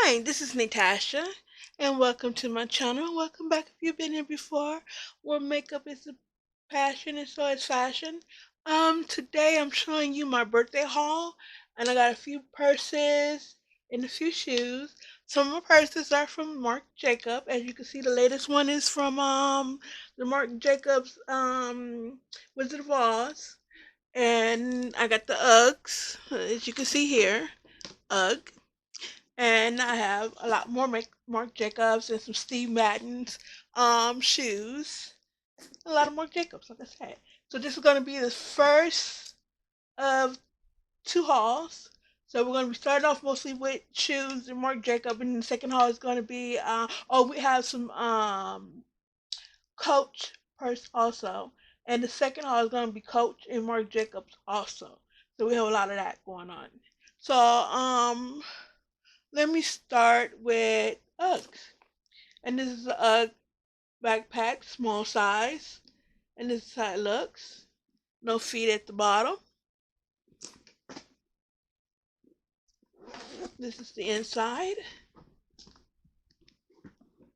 Hi, this is Natasha, and welcome to my channel. Welcome back if you've been here before, where makeup is a passion and so is fashion. Today I'm showing you my birthday haul, and I got a few purses and a few shoes. Some of my purses are from Marc Jacobs. As you can see, the latest one is from the Marc Jacobs Wizard of Oz, and I got the Uggs, as you can see here, Ugg. And I have a lot more Marc Jacobs and some Steve Madden's shoes. A lot of Marc Jacobs, like I said. So this is going to be the first of two hauls. So we're going to be starting off mostly with shoes and Marc Jacobs, and the second haul is going to be we have some Coach purse also, and the second haul is going to be Coach and Marc Jacobs also. So we have a lot of that going on. So let me start with Uggs. And this is a Ugg backpack, small size. And this is how it looks. No feet at the bottom. This is the inside.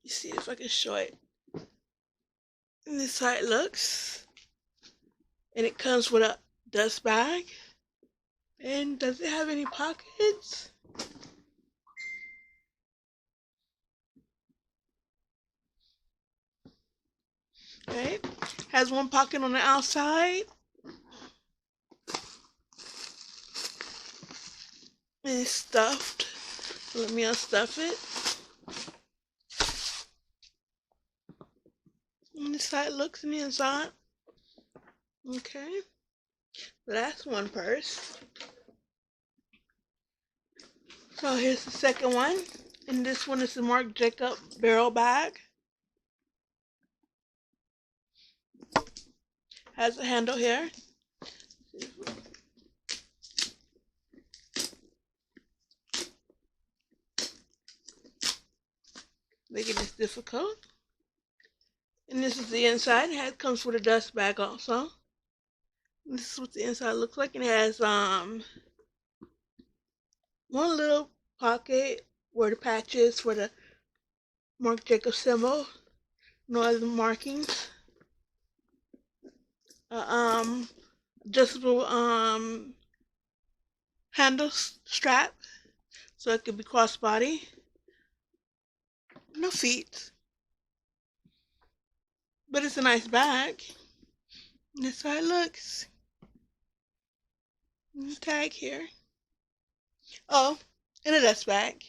You see if I can show it. And this is how it looks. And it comes with a dust bag. And does it have any pockets? Okay. Has one pocket on the outside. And it's stuffed. So let me unstuff it. And this is how it looks in the inside. Okay. So that's one purse. So here's the second one. And this one is the Marc Jacobs barrel bag. Has a handle here. Making this difficult. And this is the inside. It comes with a dust bag also. And this is what the inside looks like. And it has one little pocket where the patch is for the Marc Jacobs symbol. No other markings. Adjustable handle strap, so it could be crossbody. No feet, but it's a nice bag. And that's how it looks. And the tag here. Oh, and a dust bag.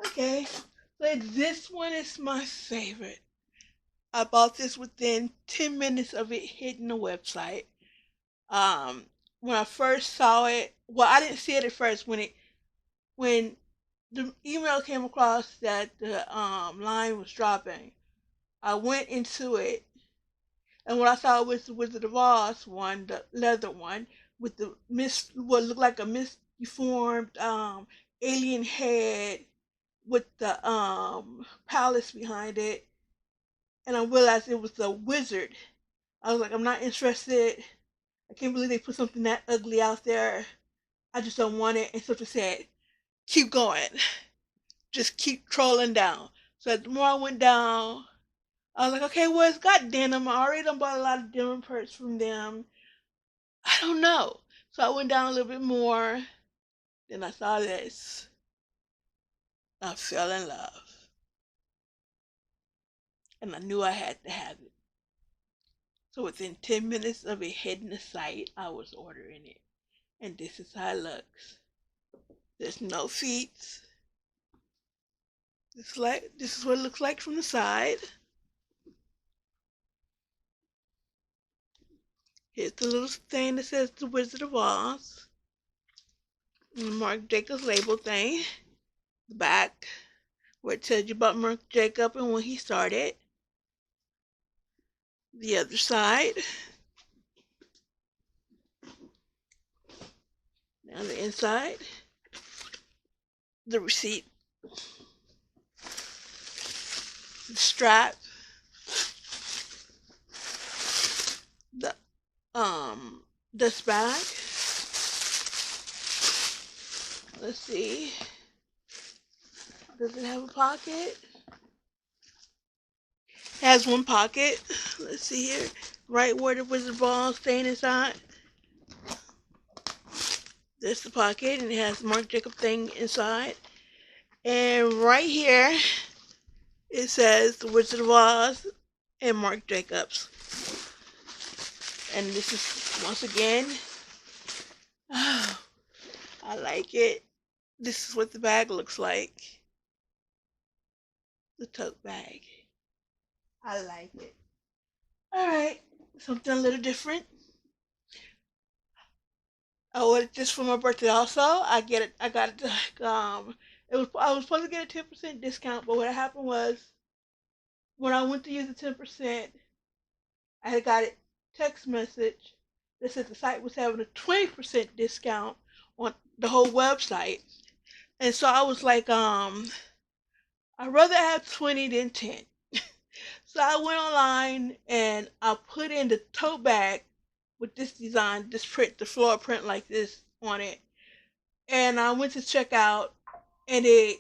Okay, so this one is my favorite. I bought this within 10 minutes of it hitting the website. When I first saw it, well, I didn't see it at first. When the email came across that the line was dropping, I went into it, and what I saw was the Wizard of Oz one, the leather one, with the what looked like a misdeformed alien head with the palace behind it, and I realized it was a wizard. I was like, I'm not interested. I can't believe they put something that ugly out there. I just don't want it. And so they said, keep going. Just keep trolling down. So the more I went down, I was like, okay, well, it's got denim. I already done bought a lot of denim purses from them. I don't know. So I went down a little bit more. Then I saw this. I fell in love. And I knew I had to have it. So within 10 minutes of it hitting the site, I was ordering it. And this is how it looks. There's no feet. This is what it looks like from the side. Here's the little thing that says the Wizard of Oz. And the Marc Jacobs label thing. The back where it tells you about Marc Jacobs and when he started. The other side. On the inside. The receipt. The strap. The dust bag. Let's see. Does it have a pocket? It has one pocket. Let's see here. Right where the wizard ball staying inside. There's the pocket, and it has the Marc Jacobs thing inside. And right here, it says the Wizard of Oz and Marc Jacobs. And this is, once again, oh, I like it. This is what the bag looks like. The tote bag. I like it. Alright, something a little different. I ordered this for my birthday also. I got it I was supposed to get a 10% discount, but what happened was when I went to use the 10%, I had got a text message that said the site was having a 20% discount on the whole website. And so I was like, I'd rather have 20 than 10. So I went online and I put in the tote bag with this design, this print, the floral print like this on it. And I went to check out, and I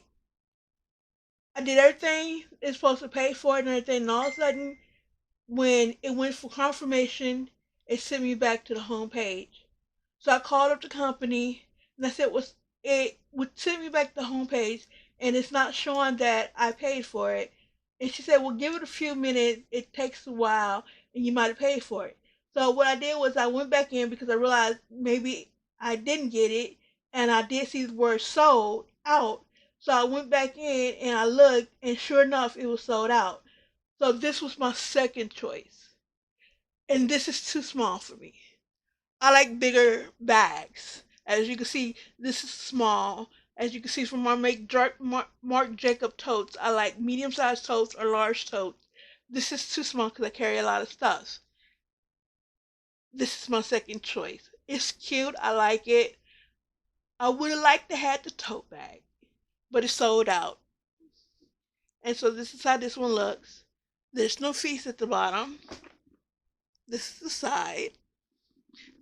did everything it's supposed to pay for it and everything. And all of a sudden, when it went for confirmation, it sent me back to the home page. So I called up the company and I said, it would send me back to the home page and it's not showing that I paid for it. And she said, well, give it a few minutes. It takes a while and you might have paid for it. So what I did was I went back in because I realized maybe I didn't get it, and I did see the word sold out. So I went back in and I looked, and sure enough, it was sold out. So this was my second choice. And this is too small for me. I like bigger bags. As you can see, this is small. As you can see from my Marc Jacob totes, I like medium-sized totes or large totes. This is too small because I carry a lot of stuff. This is my second choice. It's cute. I like it. I would have liked to have the tote bag, but it's sold out. And so this is how this one looks. There's no feet at the bottom. This is the side.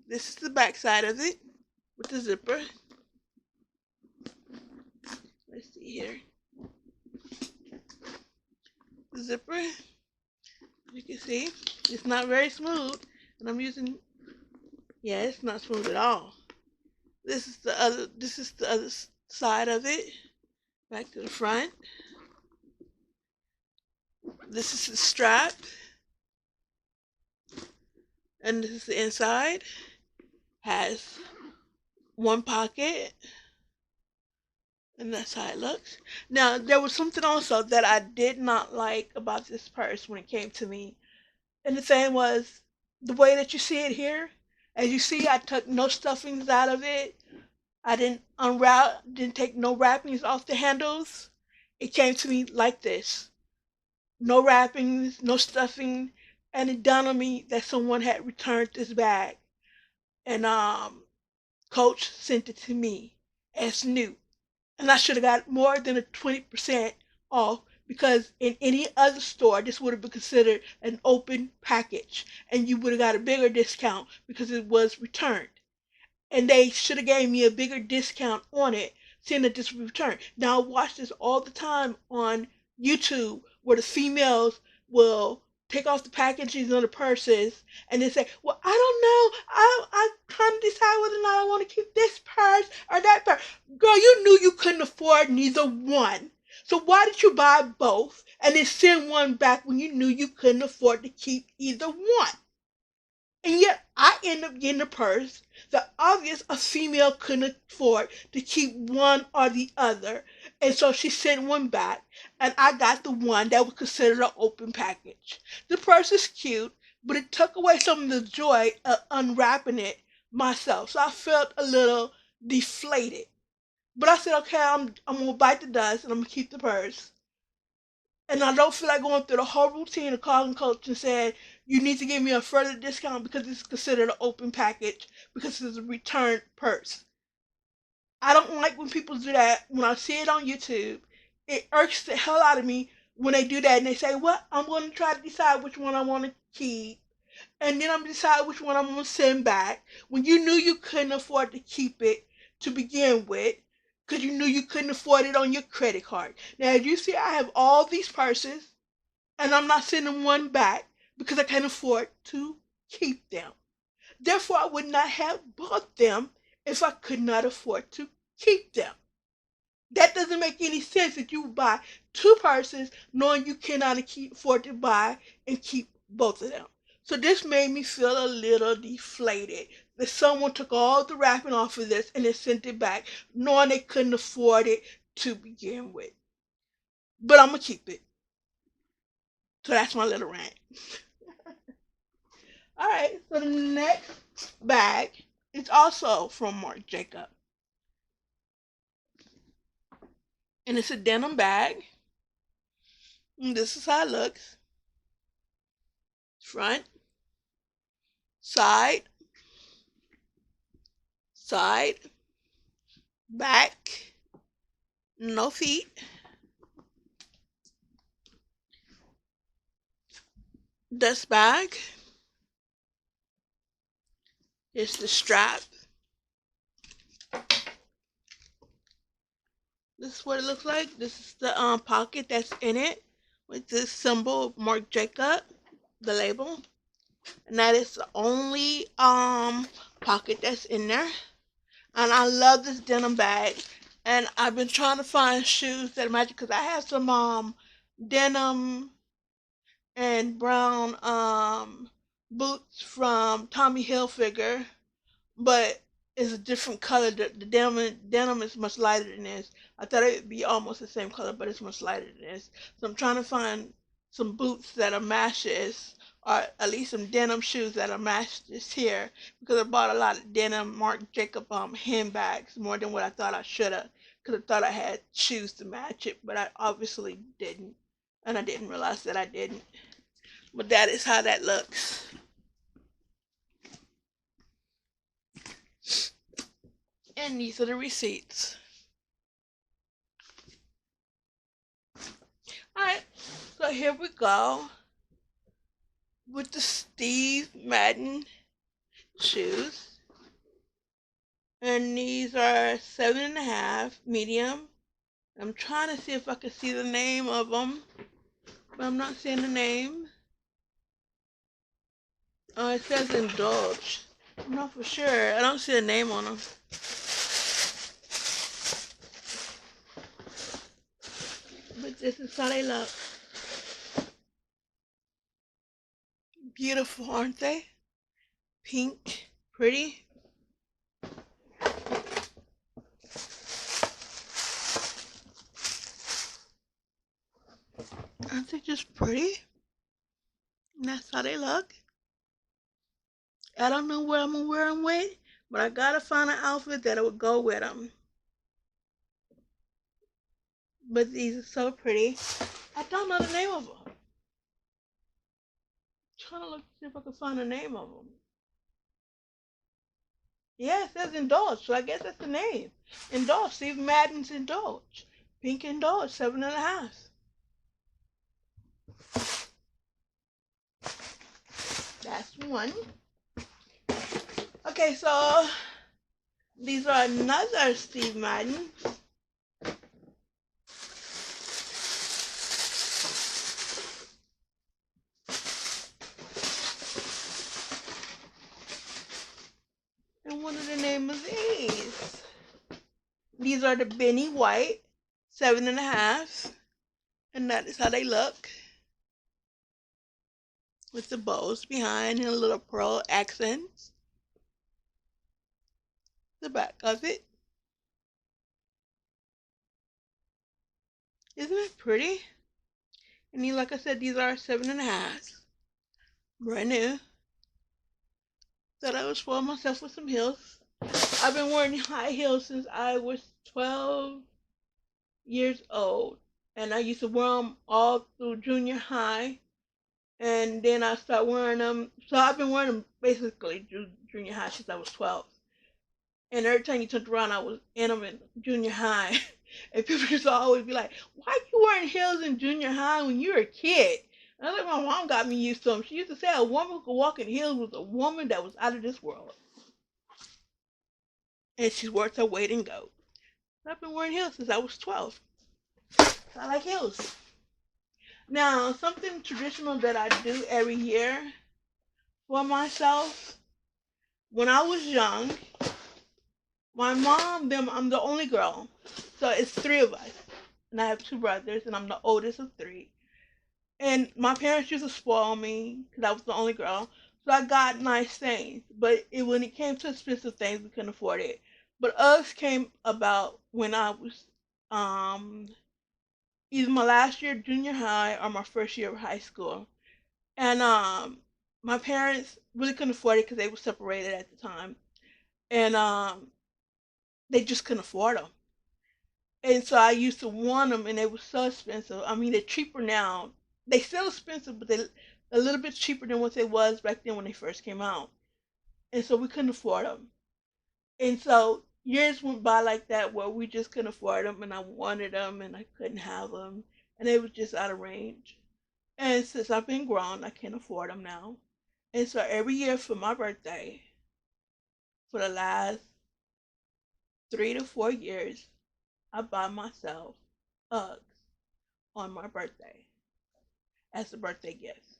This is the back side of it with the zipper. Let's see here. The zipper, you can see, it's not very smooth. And I'm using, yeah, it's not smooth at all. This is the other side of it. Back to the front. This is the strap. And this is the inside. Has one pocket. And that's how it looks. Now, there was something also that I did not like about this purse when it came to me. And the thing was, the way that you see it here, as you see, I took no stuffings out of it. I didn't take no wrappings off the handles. It came to me like this. No wrappings, no stuffing, and it dawned on me that someone had returned this bag. And Coach sent it to me as new. And I should have got more than a 20% off, because in any other store this would have been considered an open package and you would have got a bigger discount because it was returned. And they should have gave me a bigger discount on it, seeing that this was returned. Now I watch this all the time on YouTube where the females will take off the packaging on the purses and they say, well, I don't know, I'm trying to decide whether or not I want to keep this purse or that purse. Girl, you knew you couldn't afford neither one. So why did you buy both and then send one back when you knew you couldn't afford to keep either one? And yet I end up getting a purse that obvious a female couldn't afford to keep one or the other. And so she sent one back and I got the one that was considered an open package. The purse is cute, but it took away some of the joy of unwrapping it myself. So I felt a little deflated. But I said, okay, I'm going to bite the dust and I'm going to keep the purse. And I don't feel like going through the whole routine of calling Coach and saying, you need to give me a further discount because it's considered an open package, because it's a return purse. I don't like when people do that. When I see it on YouTube, it irks the hell out of me when they do that and they say, well, I'm going to try to decide which one I want to keep. And then I'm going to decide which one I'm going to send back. When you knew you couldn't afford to keep it to begin with, because you knew you couldn't afford it on your credit card. Now, as you see, I have all these purses, and I'm not sending one back because I can't afford to keep them. Therefore, I would not have bought them if I could not afford to keep them. That doesn't make any sense that you would buy two purses knowing you cannot afford to buy and keep both of them. So this made me feel a little deflated that someone took all the wrapping off of this and then sent it back knowing they couldn't afford it to begin with. But I'm going to keep it. So that's my little rant. Alright, so the next bag is also from Marc Jacobs. And it's a denim bag. And this is how it looks. Front, side, side, back, no feet. Dust bag. Here's the strap. This is what it looks like. This is the pocket that's in it with this symbol of Marc Jacobs, the label. And that is the only pocket that's in there. And I love this denim bag. And I've been trying to find shoes that match because I have some denim and brown boots from Tommy Hilfiger, but it's a different color. The denim is much lighter than this. I thought it would be almost the same color, but it's much lighter than this. So I'm trying to find some boots that are matches, or at least some denim shoes that are matches here, because I bought a lot of denim Marc Jacobs handbags, more than what I thought I should have, because I thought I had shoes to match it, but I obviously didn't, and I didn't realize that I didn't. But that is how that looks. And these are the receipts. Alright, so here we go with the Steve Madden shoes. And these are 7.5 medium. I'm trying to see if I can see the name of them, but I'm not seeing the name. Oh, it says indulge. I'm not for sure. I don't see a name on them. But this is how they look. Beautiful, aren't they? Pink, pretty. Aren't they just pretty? And that's how they look. I don't know what I'm gonna wear them with, but I gotta find an outfit that would go with them. But these are so pretty. I don't know the name of them. I'm trying to look to see if I can find the name of them. Yeah, it says Indulge, so I guess that's the name. Indulge. Steve Madden's Indulge. Pink Indulge, 7.5. That's one. Okay, so these are another Steve Madden. And what are the name of these? These are the Benny White, 7.5. And that is how they look. With the bows behind and a little pearl accents. The back of it. Isn't it pretty? And these, like I said, these are 7.5. Brand new. Thought I would spoil myself with some heels. I've been wearing high heels since I was 12 years old. And I used to wear them all through junior high. And then I started wearing them. So I've been wearing them basically junior high since I was 12. And every time you turned around, I was in them in junior high. And people used to always be like, why are you wearing heels in junior high when you were a kid? And I was like, my mom got me used to them. She used to say a woman who could walk in heels was a woman that was out of this world. And she's worth her weight in gold. I've been wearing heels since I was 12. So I like heels. Now, something traditional that I do every year for myself, when I was young, my mom, them, I'm the only girl. So it's three of us. And I have two brothers, and I'm the oldest of three. And my parents used to spoil me because I was the only girl. So I got nice things. But when it came to expensive things, we couldn't afford it. But us came about when I was um, either my last year of junior high or my first year of high school. And my parents really couldn't afford it because they were separated at the time. And they just couldn't afford them. And so I used to want them, and they were so expensive. I mean, they're cheaper now. They still expensive, but they're a little bit cheaper than what they was back then when they first came out. And so we couldn't afford them. And so years went by like that where we just couldn't afford them, and I wanted them, and I couldn't have them, and they were just out of range. And since I've been grown, I can't afford them now. And so every year for my birthday, for the last 3 to 4 years, I buy myself Uggs on my birthday as a birthday gift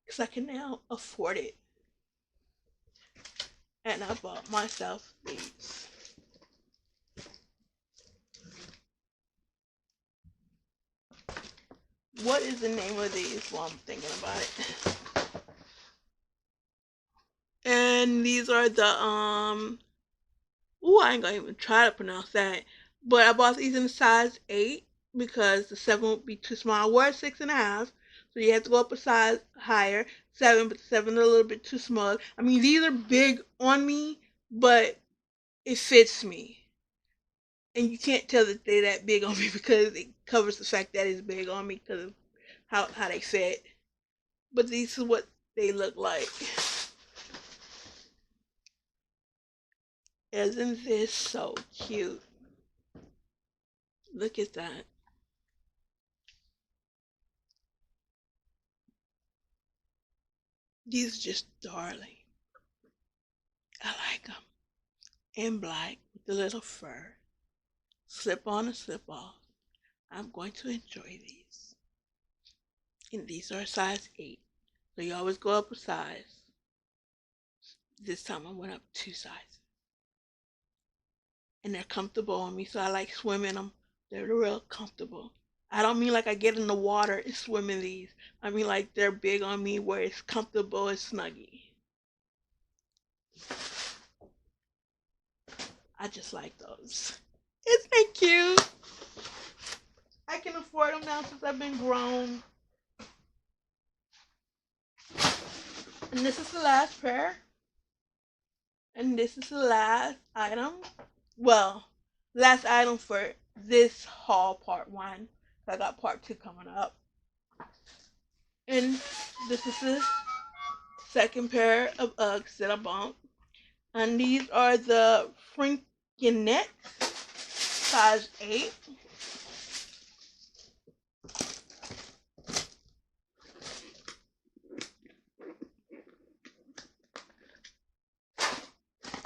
because I can now afford it. And I bought myself these. What is the name of these while I'm thinking about it? And these are the ooh, I ain't gonna even try to pronounce that. But I bought these in a size 8 because the 7 would be too small. I wear 6.5, so you have to go up a size higher. 7, but the 7 is a little bit too small. I mean, these are big on me, but it fits me. And you can't tell that they're that big on me because it covers the fact that it's big on me because of how they fit. But these are what they look like. Isn't this so cute? Look at that. These are just darling. I like them. In black with the little fur. Slip on and slip off. I'm going to enjoy these. And these are a size 8. So you always go up a size. This time I went up 2 sizes. And they're comfortable on me, so I like swimming them. They're real comfortable. I don't mean like I get in the water and swim in these. I mean like they're big on me where it's comfortable and snuggy. I just like those. Isn't it cute? I can afford them now since I've been grown. And this is the last pair. And this is the last item. Well, last item for this haul part 1. I got part 2 coming up. And this is the second pair of Uggs that I bought. And these are the Frankenets, size 8.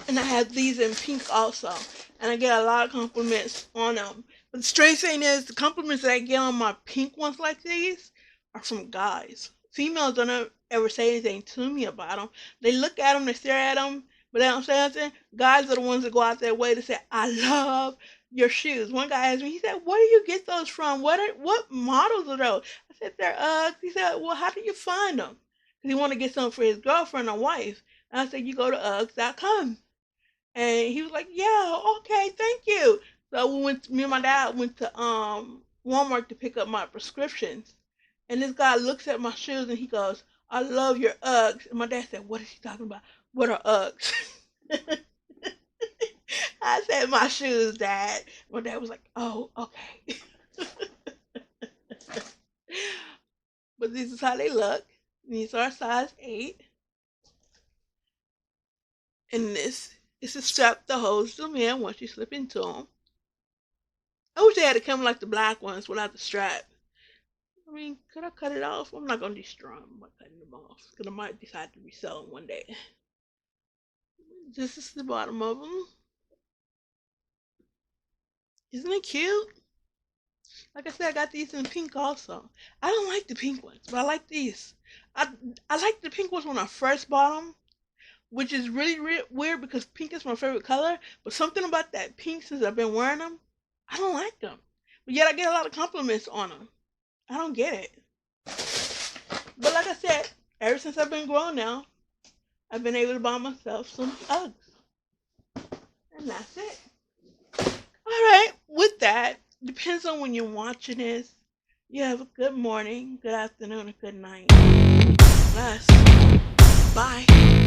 And I have these in pink also. And I get a lot of compliments on them. But the strange thing is, the compliments that I get on my pink ones like these are from guys. Females don't ever say anything to me about them. They look at them, they stare at them, but they don't say anything. Guys are the ones that go out their way to say, I love your shoes. One guy asked me, he said, where do you get those from? What models are those? I said, they're Uggs. He said, well, how do you find them? Because he wanted to get some for his girlfriend or wife. And I said, you go to Uggs.com. And he was like, yeah, okay, thank you. So me and my dad went to Walmart to pick up my prescriptions. And this guy looks at my shoes and he goes, I love your Uggs. And my dad said, what is he talking about? What are Uggs? I said, my shoes, Dad. My dad was like, oh, okay. But this is how they look. These are size 8. And this is a strap that holds them in once you slip into them. I wish they had to come like the black ones without the strap. I mean, could I cut it off? I'm not going to destroy them by cutting them off. Because I might decide to resell them one day. This is the bottom of them. Isn't it cute? Like I said, I got these in pink also. I don't like the pink ones, but I like these. I I like the pink ones when I first bought them, which is really weird because pink is my favorite color. But something about that pink since I've been wearing them, I don't like them. But yet I get a lot of compliments on them. I don't get it. But like I said, ever since I've been grown now, I've been able to buy myself some Uggs, and that's it. All right. With that, depends on when you're watching this. You have a good morning, good afternoon, or good night. Bless. Bye.